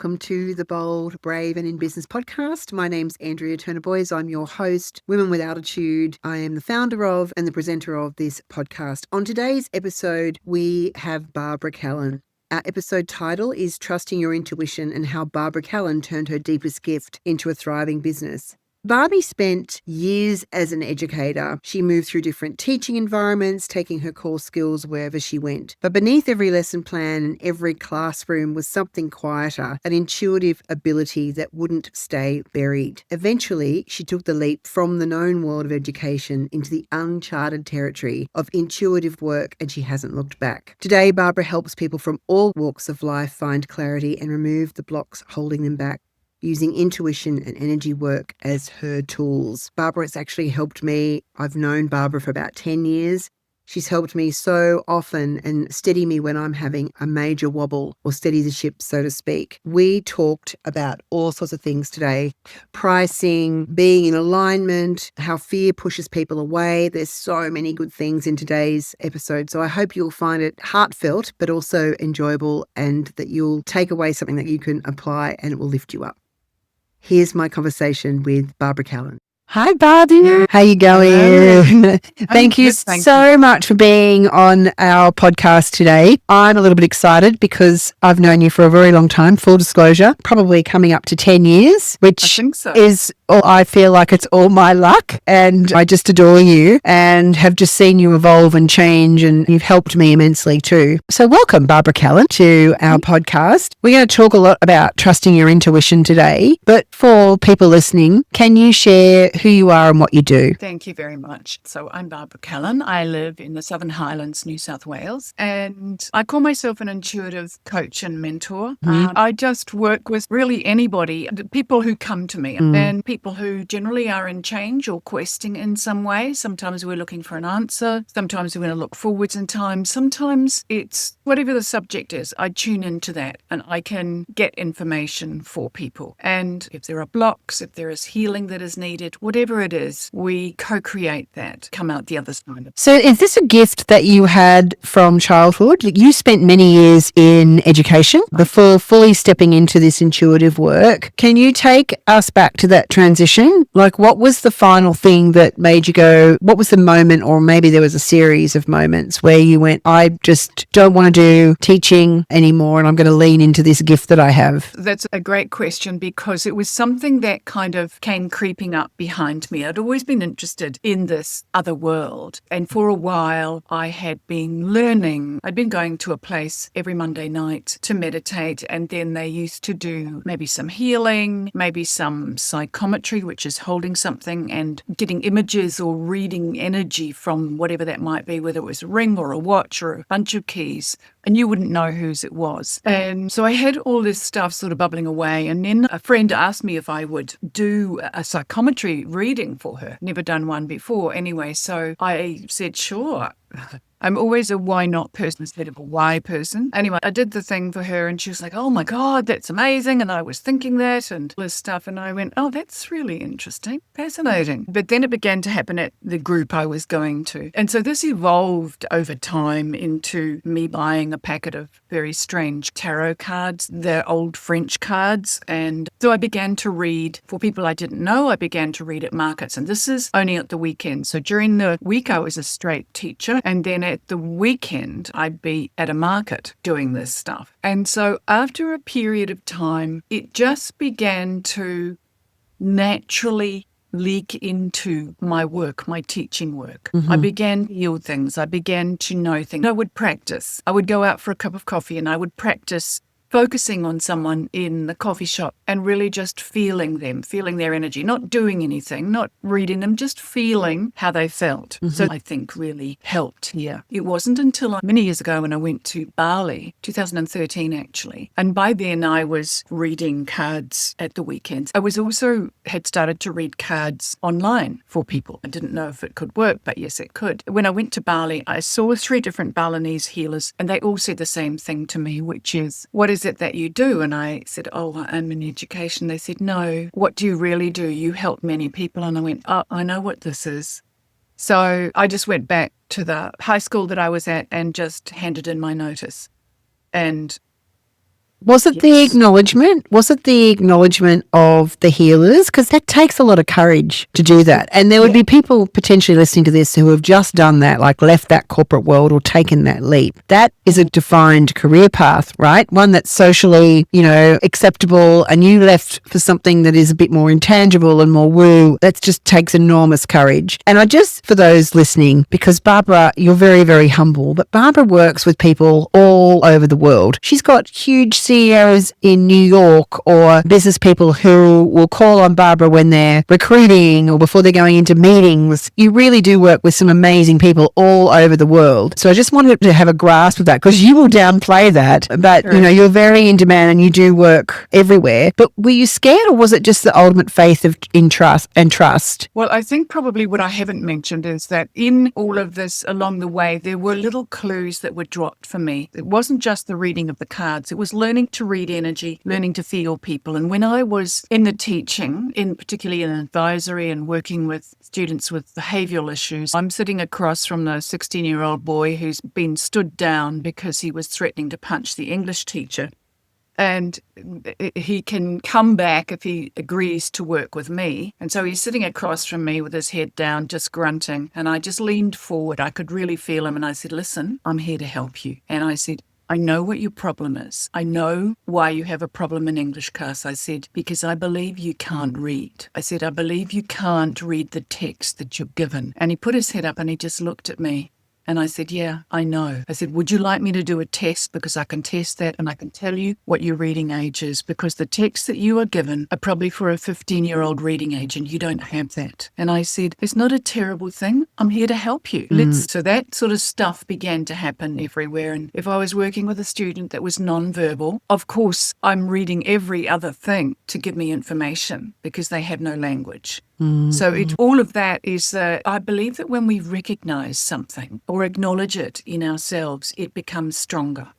welcome to the Bold, Brave and in Business podcast. My name's Andrea Turner-Boys. I'm your host, Women with Altitude. I am the founder of and the presenter of this podcast. On today's episode, we have Barbara Callan. Our episode title is Trusting Your Intuition and How Barbara Callan Turned Her Deepest Gift into a Thriving Business. Barbie spent years as an educator. She moved through different teaching environments, taking her core skills wherever she went. But beneath every lesson plan and every classroom was something quieter, an intuitive ability that wouldn't stay buried. Eventually, she took the leap from the known world of education into the uncharted territory of intuitive work, and she hasn't looked back. Today, Barbara helps people from all walks of life find clarity and remove the blocks holding them back, using intuition and energy work as her tools. Barbara has actually helped me. I've known Barbara for about 10 years. She's helped me so often and steady me when I'm having a major wobble, or steady the ship, so to speak. We talked about all sorts of things today: pricing, being in alignment, how fear pushes people away. There's so many good things in today's episode. So I hope you'll find it heartfelt, but also enjoyable, and that you'll take away something that you can apply and it will lift you up. Here's my conversation with Barbara Callan. Hi, Barbie. How you going? Thank you so much for being on our podcast today. I'm a little bit excited because I've known you for a very long time, full disclosure, probably coming up to 10 years, which is all, I feel like it's all my luck, and I just adore you and have just seen you evolve and change, and you've helped me immensely too. So welcome, Barbara Callan, to our podcast. We're going to talk a lot about trusting your intuition today, but for people listening, can you share who you are and what you do? Thank you very much. So I'm Barbara Callan. I live in the Southern Highlands, New South Wales, and I call myself an intuitive coach and mentor. I just work with really anybody, the people who come to me, and people who generally are in change or questing in some way. Sometimes we're looking for an answer. Sometimes we're going to look forwards in time. Sometimes it's whatever the subject is, I tune into that and I can get information for people. And if there are blocks, if there is healing that is needed, whatever it is, we co-create that, come out the other side. So is this a gift that you had from childhood? You spent many years in education before fully stepping into this intuitive work. Can you take us back to that transition? Like, what was the final thing that made you go, what was the moment, or maybe there was a series of moments where you went, I just don't want to do teaching anymore and I'm going to lean into this gift that I have? That's a great question, because it was something that kind of came creeping up behind me. I'd always been interested in this other world. And for a while, I had been learning. I'd been going to a place every Monday night to meditate. And then they used to do maybe some healing, maybe some psychometry, which is holding something and getting images or reading energy from whatever that might be, whether it was a ring or a watch or a bunch of keys. And you wouldn't know whose it was. And so I had all this stuff sort of bubbling away. And then a friend asked me if I would do a psychometry reading for her. Never done one before anyway. So I said, sure. I'm always a why not person instead of a why person. Anyway, I did the thing for her and she was like, oh my God, that's amazing. And I was thinking that and all this stuff. And I went, oh, that's really interesting, fascinating. But then it began to happen at the group I was going to. And so this evolved over time into me buying a packet of very strange tarot cards. They're old French cards. And so I began to read for people I didn't know. I began to read at markets. And this is only at the weekend. So during the week, I was a straight teacher. And then at the weekend, I'd be at a market doing this stuff. And so after a period of time, it just began to naturally leak into my work, my teaching work. I began to heal things. I began to know things. I would practice. I would go out for a cup of coffee and I would practice focusing on someone in the coffee shop and really just feeling them, feeling their energy, not doing anything, not reading them, just feeling how they felt. So I think really helped here. It wasn't until many years ago when I went to Bali, 2013 actually, and by then I was reading cards at the weekends. I was also had started to read cards online for people. I didn't know if it could work, but yes, it could. When I went to Bali, I saw 3 different Balinese healers and they all said the same thing to me, which is, what is it that you do? And I said, oh, I'm in education. They said, no, what do you really do? You help many people. And I went, oh, I know what this is. So I just went back to the high school that I was at and just handed in my notice. And Was it the Yes. acknowledgement? Was it the acknowledgement of the healers? Because that takes a lot of courage to do that. And there would be people potentially listening to this who have just done that, like left that corporate world or taken that leap. That is a defined career path, right? One that's socially, acceptable, and you left for something that is a bit more intangible and more woo. That just takes enormous courage. And for those listening, because Barbara, you're very, very humble, but Barbara works with people all over the world. She's got huge CEOs in New York or business people who will call on Barbara when they're recruiting or before they're going into meetings. You really do work with some amazing people all over the world. So I just wanted to have a grasp of that, because you will downplay that, but Sure. you're very in demand and you do work everywhere. But were you scared, or was it just the ultimate faith in trust? Well, I think probably what I haven't mentioned is that in all of this along the way, there were little clues that were dropped for me. It wasn't just the reading of the cards. It was learning to read energy, learning to feel people. And when I was in the teaching, particularly in advisory and working with students with behavioral issues, I'm sitting across from the 16-year-old boy who's been stood down because he was threatening to punch the English teacher. And he can come back if he agrees to work with me. And so he's sitting across from me with his head down, just grunting. And I just leaned forward. I could really feel him. And I said, listen, I'm here to help you. And I said, I know what your problem is. I know why you have a problem in English class. I said, because I believe you can't read. I said, I believe you can't read the text that you're given. And he put his head up and he just looked at me. And I said, yeah, I know. I said, would you like me to do a test? Because I can test that and I can tell you what your reading age is, because the texts that you are given are probably for a 15-year-old reading age and you don't have that. And I said, it's not a terrible thing. I'm here to help you. So that sort of stuff began to happen everywhere. And if I was working with a student that was nonverbal, of course, I'm reading every other thing to give me information because they have no language. So all of that is I believe that when we recognize something or acknowledge it in ourselves, it becomes stronger.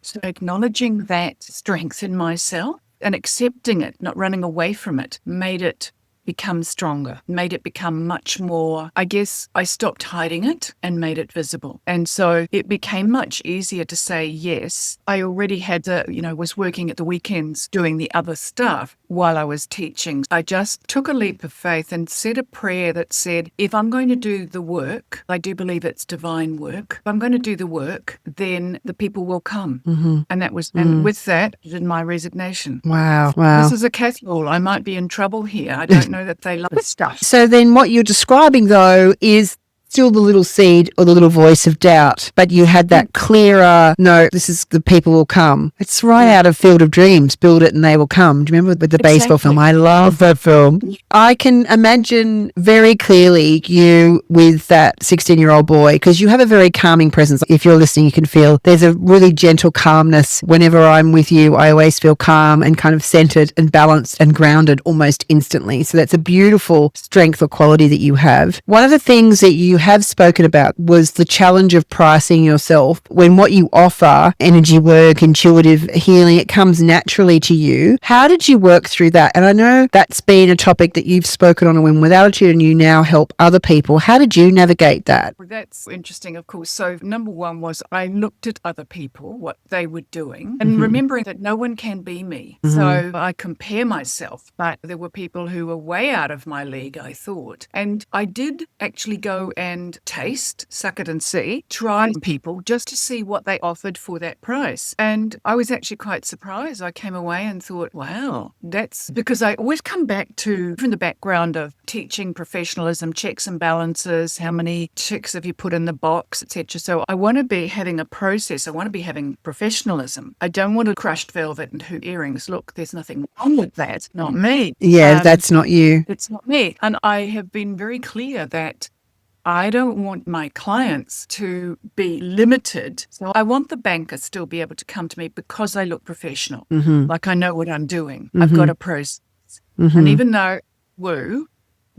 So acknowledging that strength in myself and accepting it, not running away from it, made it become stronger, made it become much more, I guess I stopped hiding it and made it visible. And so it became much easier to say yes. I already had was working at the weekends doing the other stuff while I was teaching. I just took a leap of faith and said a prayer that said, if I'm going to do the work, I do believe it's divine work. If I'm going to do the work, then the people will come. And that was, and with that, I did my resignation. Wow. This is a casserole. I might be in trouble here. I don't know that they love stuff. So then what you're describing, though, is still the little seed or the little voice of doubt, but you had that clearer, no, this is the people will come. It's right out of Field of Dreams, build it and they will come. Do you remember with the baseball film? I love that film. I can imagine very clearly you with that 16-year-old boy, because you have a very calming presence. If you're listening, you can feel there's a really gentle calmness. Whenever I'm with you, I always feel calm and kind of centered and balanced and grounded almost instantly. So that's a beautiful strength or quality that you have. One of the things that you have spoken about was the challenge of pricing yourself when what you offer, energy work, intuitive healing, it comes naturally to you. How did you work through that? And I know that's been a topic that you've spoken on a Women with Attitude and you now help other people. How did you navigate that? Well, that's interesting, of course. So number one was I looked at other people, what they were doing, and remembering that no one can be me. So I compare myself, but there were people who were way out of my league, I thought. And I did actually go and taste, suck it and see, try people just to see what they offered for that price. And I was actually quite surprised. I came away and thought, wow, that's because I always come back to from the background of teaching professionalism, checks and balances, how many checks have you put in the box, etc. So I want to be having a process. I want to be having professionalism. I don't want a crushed velvet and hoop earrings. Look, there's nothing wrong with that. Not me. Yeah, that's not you. It's not me. And I have been very clear that I don't want my clients to be limited. So I want the banker still be able to come to me because I look professional, like I know what I'm doing. I've got a process. And even though,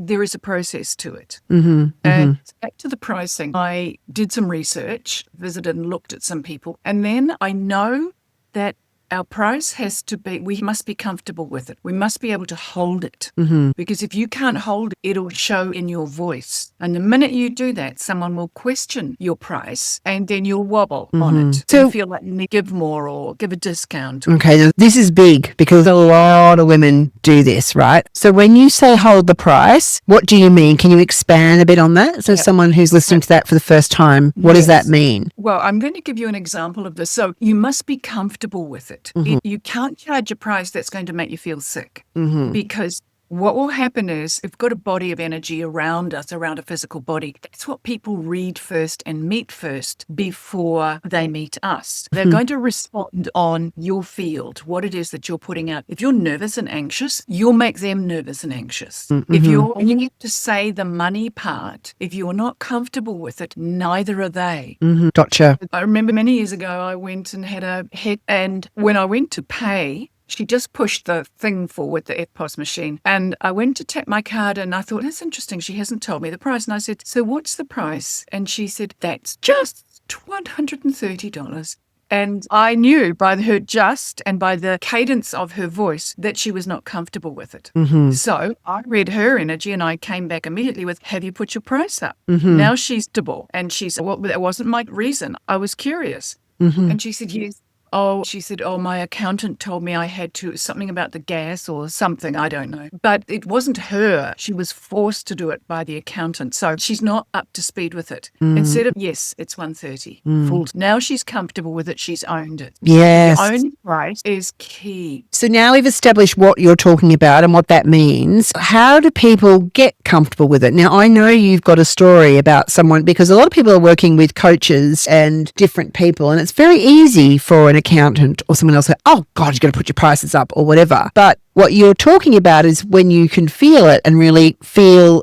there is a process to it. And back to the pricing, I did some research, visited and looked at some people. And then I know that our price has to be, we must be comfortable with it. We must be able to hold it. Because if you can't hold it, it'll show in your voice. And the minute you do that, someone will question your price and then you'll wobble on it. So you feel like you need to give more or give a discount. Okay, now this is big because a lot of women do this, right? So when you say hold the price, what do you mean? Can you expand a bit on that? So someone who's listening to that for the first time, what does that mean? Well, I'm going to give you an example of this. So you must be comfortable with it. You can't charge a price that's going to make you feel sick because what will happen is if we've got a body of energy around us, around a physical body, that's what people read first and meet first before they meet us. They're going to respond on your field, what it is that you're putting out. If you're nervous and anxious, you'll make them nervous and anxious. If you need to say the money part, if you're not comfortable with it, neither are they. Gotcha. I remember many years ago, I went and had a hit, and when I went to pay, she just pushed the thing forward, the EFTPOS machine. And I went to tap my card and I thought, that's interesting. She hasn't told me the price. And I said, so what's the price? And she said, that's just $130. And I knew by her just and by the cadence of her voice that she was not comfortable with it. So I read her energy and I came back immediately with, have you put your price up? Now she's double. And she said, well, that wasn't my reason. I was curious. And she said, yes. Oh, she said, oh, my accountant told me I had to, something about the gas or something, I don't know. But it wasn't her. She was forced to do it by the accountant. So she's not up to speed with it. Instead of, yes, it's 130. Full. Now she's comfortable with it. She's owned it. Yes. The own price is key. So now we've established what you're talking about and what that means. How do people get comfortable with it? Now, I know you've got a story about someone, because a lot of people are working with coaches and different people, and it's very easy for an accountant or someone else to say, oh God, you've got to put your prices up or whatever. But what you're talking about is when you can feel it and really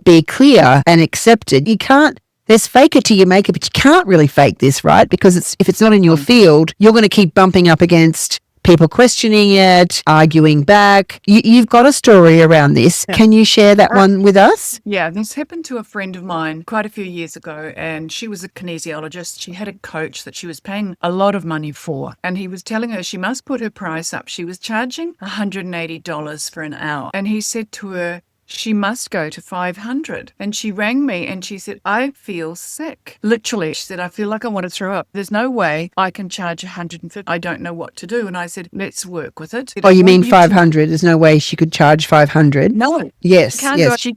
be clear and accepted. You can't, there's fake it till you make it, but you can't really fake this, right? Because if it's not in your field, you're going to keep bumping up against people questioning it, arguing back. You've got a story around this. Can you share that one with us? Yeah, this happened to a friend of mine quite a few years ago, and she was a kinesiologist. She had a coach that she was paying a lot of money for, and he was telling her she must put her price up. She was charging $180 for an hour, and he said to her, she must go to 500. And she rang me and she said, I feel sick. Literally, she said, I feel like I want to throw up. There's no way I can charge 150. I don't know what to do. And I said, let's work with it. Oh, you mean 500? There's no way she could charge 500? No. Yes, yes.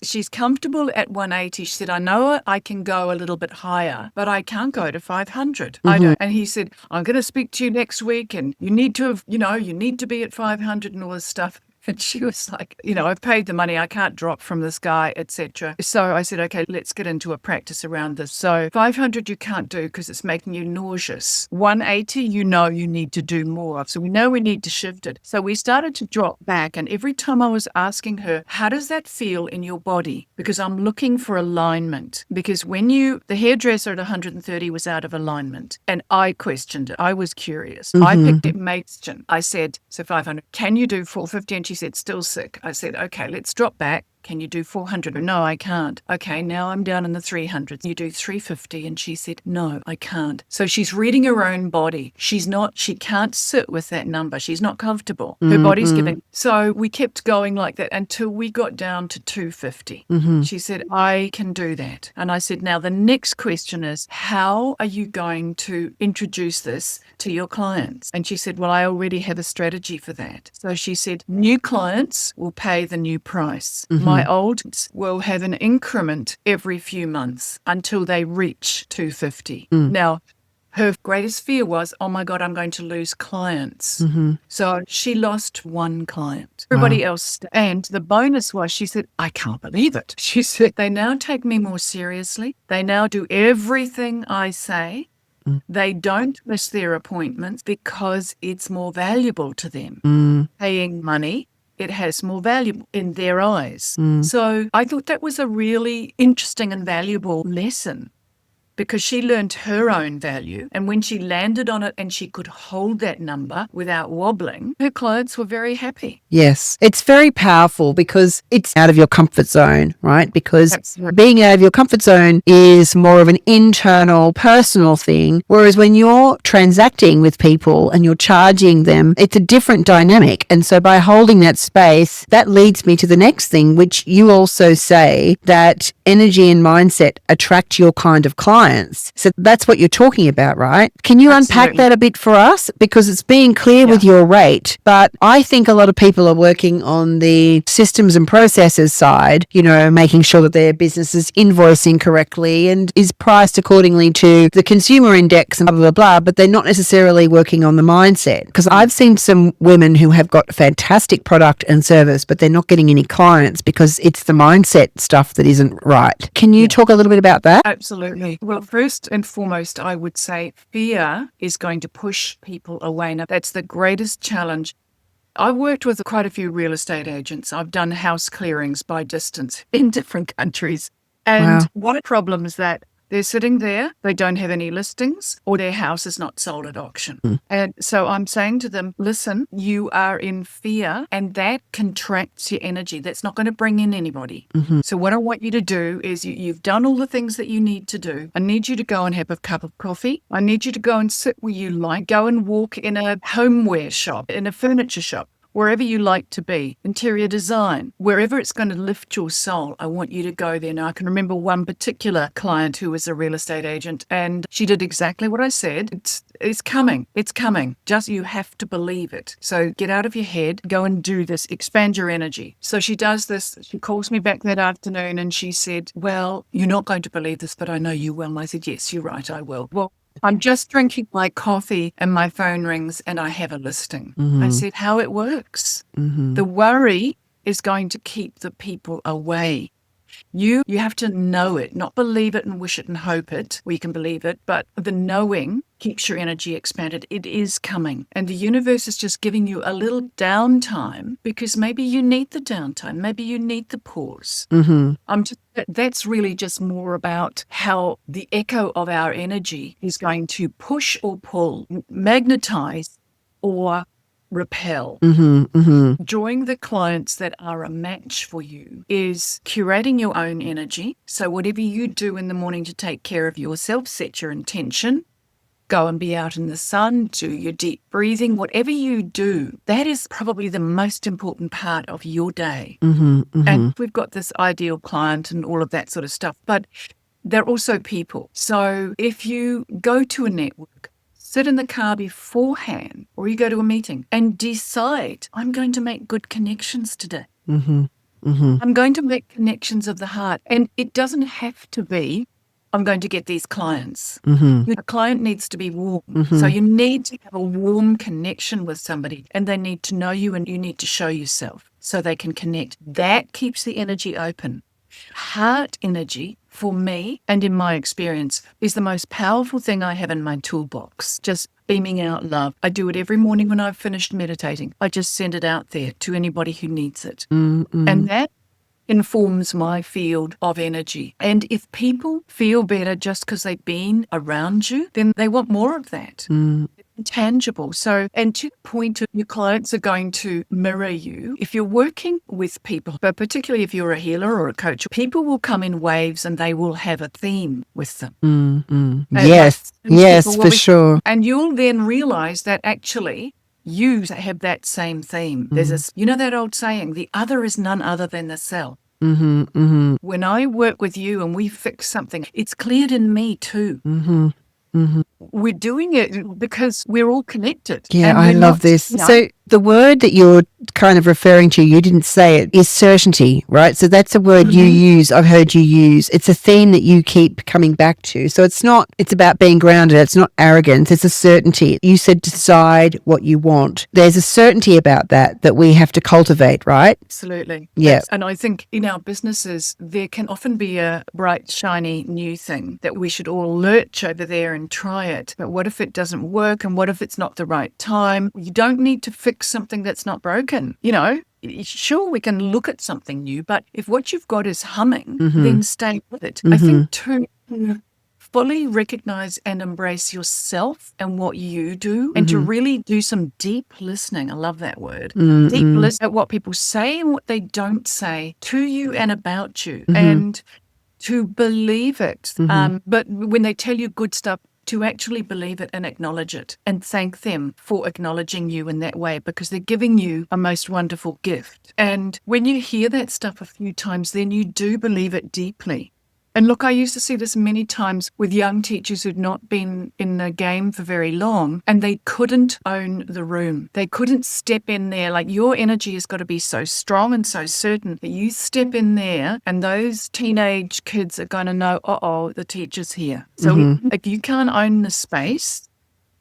She's comfortable at 180. She said, I know I can go a little bit higher, but I can't go to 500. I don't. And he said, I'm going to speak to you next week and you need to have, you need to be at 500 and all this stuff. And she was like, I've paid the money. I can't drop from this guy, etc. So I said, okay, let's get into a practice around this. So 500 you can't do because it's making you nauseous. 180, you need to do more of. So we know we need to shift it. So we started to drop back. And every time I was asking her, how does that feel in your body? Because I'm looking for alignment. Because when the hairdresser at 130 was out of alignment. And I questioned it. I was curious. I picked it Maidstone. I said, so 500, can you do 450? And she said, still sick. I said, okay, let's drop back. Can you do 400? No, I can't. Okay, now I'm down in the 300s. You do 350. And she said, no, I can't. So she's reading her own body. She can't sit with that number. She's not comfortable. Her body's giving. So we kept going like that until we got down to 250. She said, I can do that. And I said, now the next question is, how are you going to introduce this to your clients? And she said, well, I already have a strategy for that. So she said, new clients will pay the new price. My old will have an increment every few months until they reach 250. Now, her greatest fear was, oh my God, I'm going to lose clients. So she lost one client. Everybody else. And the bonus was, she said, I can't believe it. She said, they now take me more seriously. They now do everything I say. They don't miss their appointments because it's more valuable to them. Paying money, it has more value in their eyes. So I thought that was a really interesting and valuable lesson because she learned her own value. And when she landed on it and she could hold that number without wobbling, her clients were very happy. Yes. It's very powerful because it's out of your comfort zone, right? Because Absolutely. being out of your comfort zone is more of an internal, personal thing. Whereas when you're transacting with people and you're charging them, it's a different dynamic. And so by holding that space, that leads me to the next thing, which you also say that energy and mindset attract your kind of clients. So that's what you're talking about, right? Can you unpack that a bit for us? Because it's being clear with your rate, but I think a lot of people are working on the systems and processes side, you know, making sure that their business is invoicing correctly and is priced accordingly to the consumer index and blah, blah, blah, but they're not necessarily working on the mindset. Because I've seen some women who have got fantastic product and service, but they're not getting any clients because it's the mindset stuff that isn't right. Can you talk a little bit about that? Absolutely. Well, first and foremost, I would say fear is going to push people away. Now, that's the greatest challenge. I've worked with quite a few real estate agents. I've done house clearings by distance in different countries. And one problem is that they're sitting there, they don't have any listings, or their house is not sold at auction. And so I'm saying to them, listen, you are in fear, and that contracts your energy. That's not going to bring in anybody. So what I want you to do is you've done all the things that you need to do. I need you to go and have a cup of coffee. I need you to go and sit where you like. Go and walk in a homeware shop, in a furniture shop. Wherever you like to be, interior design, wherever it's going to lift your soul, I want you to go there. Now, I can remember one particular client who was a real estate agent, and she did exactly what I said. It's coming. It's coming. Just you have to believe it. So get out of your head, go and do this, expand your energy. So she does this. She calls me back that afternoon and she said, well, you're not going to believe this, but I know you will. And I said, yes, you're right, I will. Well, I'm just drinking my coffee and my phone rings and I have a listing. I said, how it works. The worry is going to keep the people away. You have to know it, not believe it and wish it and hope it. We can believe it, but the knowing keeps your energy expanded. It is coming. And the universe is just giving you a little downtime because maybe you need the downtime. Maybe you need the pause. That's really just more about how the echo of our energy is going to push or pull, magnetize or repel. Drawing the clients that are a match for you is curating your own energy. So whatever you do in the morning to take care of yourself, set your intention, go and be out in the sun, do your deep breathing, whatever you do, that is probably the most important part of your day. And we've got this ideal client and all of that sort of stuff, but they're also people. So if you go to a network, sit in the car beforehand, or you go to a meeting and decide, I'm going to make good connections today. I'm going to make connections of the heart. And it doesn't have to be, I'm going to get these clients. A client needs to be warm. So you need to have a warm connection with somebody, and they need to know you, and you need to show yourself so they can connect. That keeps the energy open. Heart energy, for me, and in my experience, is the most powerful thing I have in my toolbox. Just beaming out love. I do it every morning when I've finished meditating. I just send it out there to anybody who needs it. And that informs my field of energy. And if people feel better just because they've been around you, then they want more of that. Intangible. So, and to the point of your clients are going to mirror you. If you're working with people, but particularly if you're a healer or a coach, people will come in waves and they will have a theme with them. Yes, for sure. And you'll then realize that actually you have that same theme. There's this, you know that old saying, the other is none other than the self. When I work with you and we fix something, it's cleared in me too. We're doing it because we're all connected. Yeah, I love this. So the word that you're kind of referring to, you didn't say it, is certainty, right? So that's a word you use, I've heard you use. It's a theme that you keep coming back to. So it's about being grounded. It's not arrogance. It's a certainty. You said decide what you want. There's a certainty about that we have to cultivate, right? Absolutely. Yeah. And I think in our businesses, there can often be a bright, shiny new thing that we should all lurch over there and try it. But what if it doesn't work? And what if it's not the right time? You don't need to fix something that's not broken. You know, sure, we can look at something new, but if what you've got is humming, then stay with it. I think too, fully recognize and embrace yourself and what you do, and to really do some deep listening. I love that word. Deep listening at what people say and what they don't say to you and about you, and to believe it. But when they tell you good stuff, to actually believe it and acknowledge it and thank them for acknowledging you in that way, because they're giving you a most wonderful gift. And when you hear that stuff a few times, then you do believe it deeply. And look, I used to see this many times with young teachers who'd not been in the game for very long, and they couldn't own the room. They couldn't step in there. Like, your energy has got to be so strong and so certain that you step in there and those teenage kids are going to know, the teacher's here. So if you can't own the space,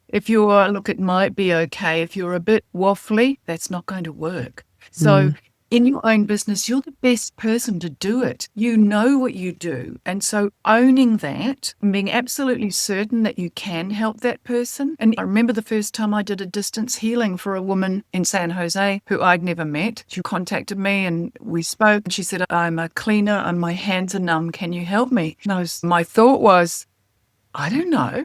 if you're, look, it might be okay. If you're a bit waffly, that's not going to work. So in your own business, you're the best person to do it. You know what you do. And so owning that and being absolutely certain that you can help that person. And I remember the first time I did a distance healing for a woman in San Jose who I'd never met. She contacted me and we spoke. And she said, I'm a cleaner and my hands are numb. Can you help me? And my thought was, I don't know.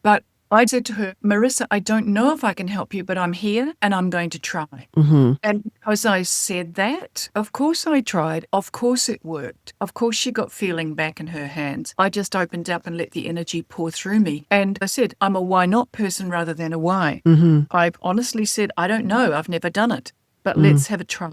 But I said to her, Marissa, I don't know if I can help you, but I'm here and I'm going to try. And because I said that, of course I tried. Of course it worked. Of course she got feeling back in her hands. I just opened up and let the energy pour through me. And I said, I'm a why not person rather than a why. I've honestly said, I don't know. I've never done it, but let's have a try.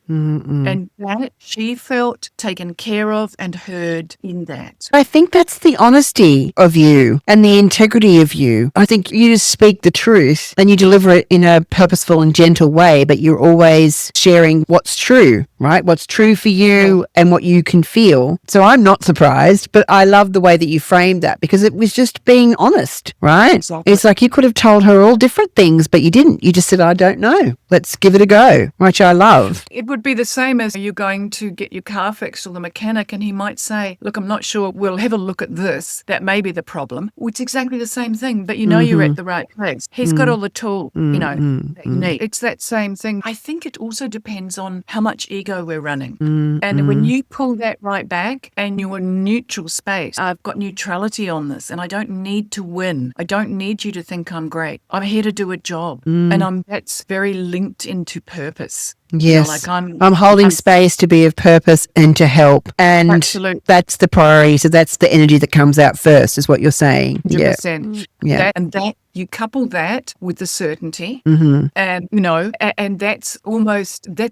And that she felt taken care of and heard in that. I think that's the honesty of you and the integrity of you. I think you just speak the truth and you deliver it in a purposeful and gentle way, but you're always sharing what's true, right? What's true for you and what you can feel. So I'm not surprised, but I love the way that you framed that, because it was just being honest, right? Exactly. It's like you could have told her all different things, but you didn't. You just said, I don't know. Let's give it a go, which I love. It would be the same as you're going to get your car fixed or the mechanic and he might say, look, I'm not sure, we'll have a look at this. That may be the problem. It's exactly the same thing, but you know you're at the right place. He's got all the tools, that you need. It's that same thing. I think it also depends on how much ego we're running. And when you pull that right back and you're in neutral space, I've got neutrality on this and I don't need to win. I don't need you to think I'm great. I'm here to do a job. And that's very linked into purpose. Yes, You know, I'm holding space to be of purpose and to help, and absolutely. That's the priority. So that's the energy that comes out first, is what you're saying. 100%. Yeah. That you couple that with the certainty, and and that's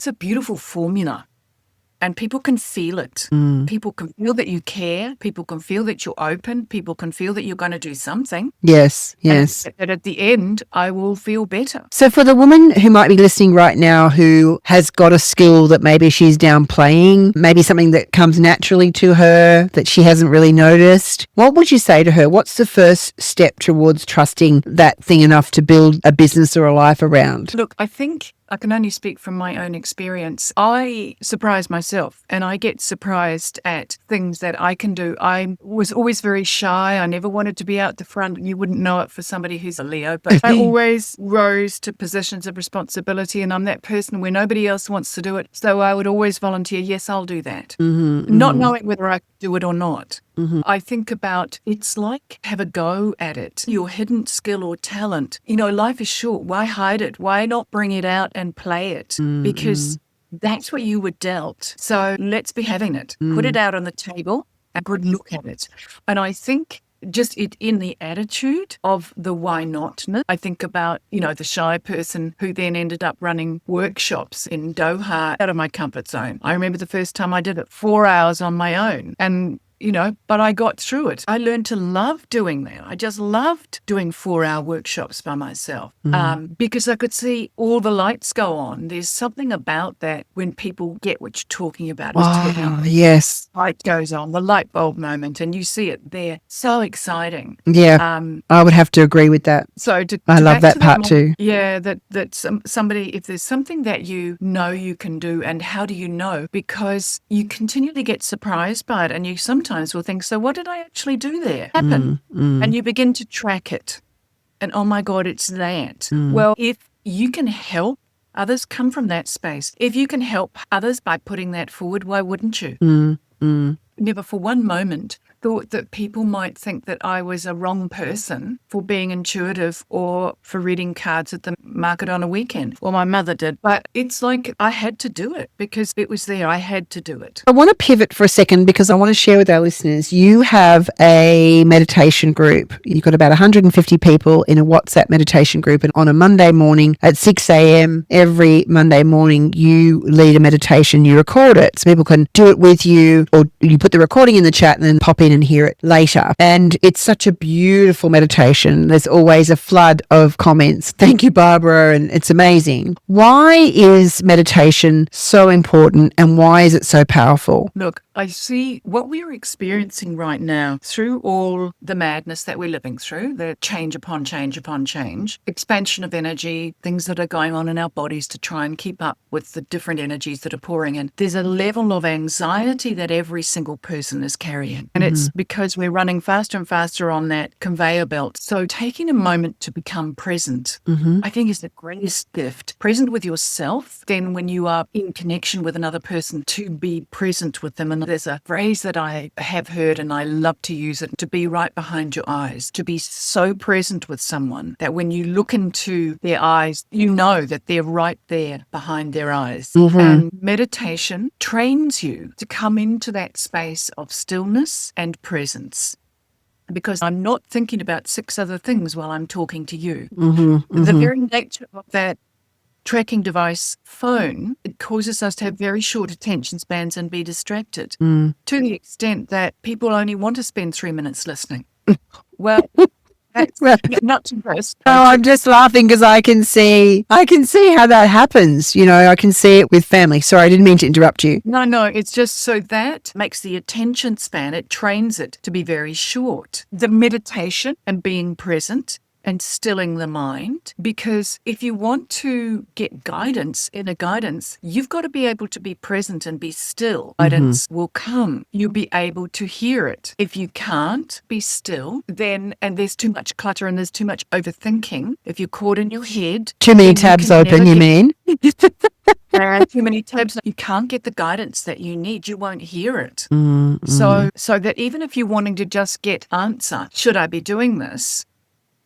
a beautiful formula. And people can feel it. People can feel that you care. People can feel that you're open. People can feel that you're going to do something. Yes. And at the end, I will feel better. So for the woman who might be listening right now who has got a skill that maybe she's downplaying, maybe something that comes naturally to her that she hasn't really noticed, what would you say to her? What's the first step towards trusting that thing enough to build a business or a life around? Look, I think I can only speak from my own experience. I surprise myself and I get surprised at things that I can do. I was always very shy. I never wanted to be out the front. You wouldn't know it for somebody who's a Leo, but I always rose to positions of responsibility, and I'm that person where nobody else wants to do it. So I would always volunteer, yes, I'll do that. Not knowing whether I could do it or not. I think about, it's like have a go at it. Your hidden skill or talent. Life is short. Why hide it? Why not bring it out and play it? Because that's what you were dealt. So let's be having it. Put it out on the table and good look at it. And I think just it in the attitude of the why not. I think about, the shy person who then ended up running workshops in Doha out of my comfort zone. I remember the first time I did it, 4 hours on my own. And but I got through it. I learned to love doing that. I just loved doing 4-hour workshops by myself because I could see all the lights go on. There's something about that when people get what you're talking about. Yes. Light goes on, the light bulb moment, and you see it there. So exciting. Yeah, I would have to agree with that. So I love that part too. Yeah, that somebody, if there's something that you know you can do, and how do you know? Because you continually get surprised by it, and you sometimes will think, so what did I actually do there? Happen. And you begin to track it. And oh my God, it's that. Well, if you can help others come from that space, if you can help others by putting that forward, why wouldn't you? Never for one moment thought that people might think that I was a wrong person for being intuitive or for reading cards at the market on a weekend. Well, my mother did. But it's like I had to do it because it was there. I had to do it. I want to pivot for a second because I want to share with our listeners, you have a meditation group. You've got about 150 people in a WhatsApp meditation group, and on a Monday morning at 6 a.m. every Monday morning, you lead a meditation, you record it so people can do it with you, or you put the recording in the chat and then pop in and hear it later. And it's such a beautiful meditation. There's always a flood of comments. Thank you, Barbara. And it's amazing. Why is meditation so important and why is it so powerful? Look, I see what we're experiencing right now through all the madness that we're living through, the change upon change upon change, expansion of energy, things that are going on in our bodies to try and keep up with the different energies that are pouring in. There's a level of anxiety that every single person is carrying. And it's because we're running faster and faster on that conveyor belt. So taking a moment to become present, I think is the greatest gift. Present with yourself, then when you are in connection with another person, to be present with them. And there's a phrase that I have heard and I love to use it, to be right behind your eyes, to be so present with someone that when you look into their eyes, you know that they're right there behind their eyes. And meditation trains you to come into that space of stillness and presence. Because I'm not thinking about 6 other things while I'm talking to you. The very nature of that tracking device phone, it causes us to have very short attention spans and be distracted to the extent that people only want to spend 3 minutes listening. Well, that's not too best. No, I'm just laughing because I can see how that happens. You know, I can see it with family. Sorry, I didn't mean to interrupt you. No, it's just so that makes the attention span, it trains it to be very short. The meditation and being present and stilling the mind, because if you want to get guidance, inner guidance, you've got to be able to be present and be still. Guidance will come. You'll be able to hear it. If you can't be still, then, and there's too much clutter and there's too much overthinking, if you're caught in your head. Too many tabs open, you mean? Too many tabs. You can't get the guidance that you need. You won't hear it. So that even if you're wanting to just get answer, should I be doing this?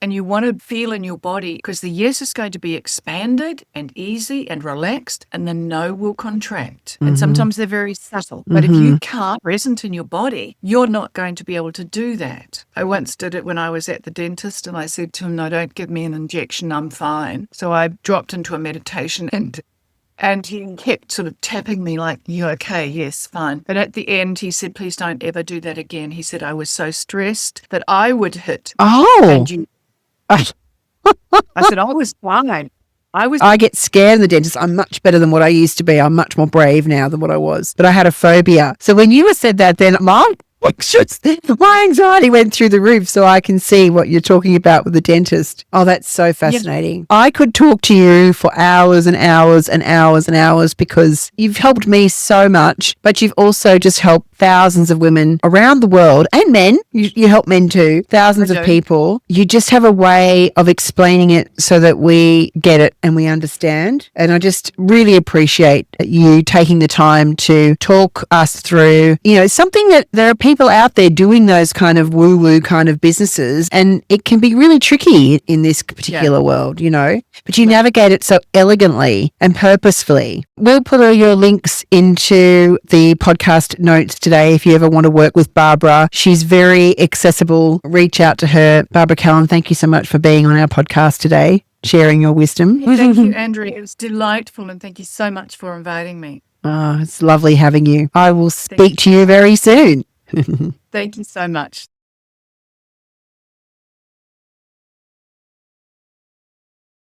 And you want to feel in your body, because the yes is going to be expanded and easy and relaxed, and the no will contract. And sometimes they're very subtle. But if you can't present in your body, you're not going to be able to do that. I once did it when I was at the dentist, and I said to him, no, don't give me an injection, I'm fine. So I dropped into a meditation and he kept sort of tapping me like, you okay? Yes, fine. But at the end, he said, please don't ever do that again. He said, I was so stressed that I would hit. And you... I said, I was fine. I get scared of the dentist. I'm much better than what I used to be. I'm much more brave now than what I was. But I had a phobia. So when you said that, then my anxiety went through the roof, so I can see what you're talking about with the dentist. Oh, that's so fascinating. Yeah. I could talk to you for hours and hours and hours and hours because you've helped me so much, but you've also just helped thousands of women around the world and men. You help men too, thousands of people. You just have a way of explaining it so that we get it and we understand. And I just really appreciate you taking the time to talk us through, something that there are people out there doing those kind of woo-woo kind of businesses, and it can be really tricky in this particular world, but you navigate it so elegantly and purposefully. We'll put all your links into the podcast notes today if you ever want to work with Barbara. She's very accessible. Reach out to her. Barbara Callan, thank you so much for being on our podcast today, sharing your wisdom. Thank you, Andrea. It was delightful, and thank you so much for inviting me. Oh, it's lovely having you. I will speak to you very soon. Thank you so much.